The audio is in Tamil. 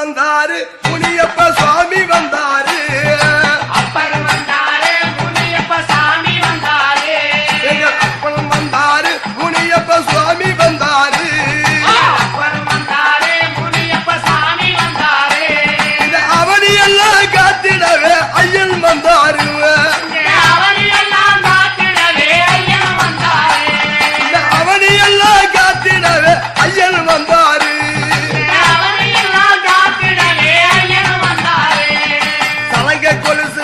வந்தாரு முனியப்ப சுவாமி வந்தாரு அப்பர் வந்தாரு முனியப்ப சாமி வந்தாரு எங்க அப்பன் வந்தாரு முனியப்ப சுவாமி வந்தாரு அப்பர் வந்தாரு முனியப்ப சாமி வந்தாரு இந்த அவனியெல்லாம் காத்திடவே ஐயன் வந்தாரு அவனியெல்லாம் காத்திடவே ஐயன் வந்தாரு இந்த அவனியெல்லாம் காத்திடவே ஐயன் வந்தாரு அவனியெல்லாம் காத்திடவே ஐயன் வந்தாரு சலங்க கொலுசு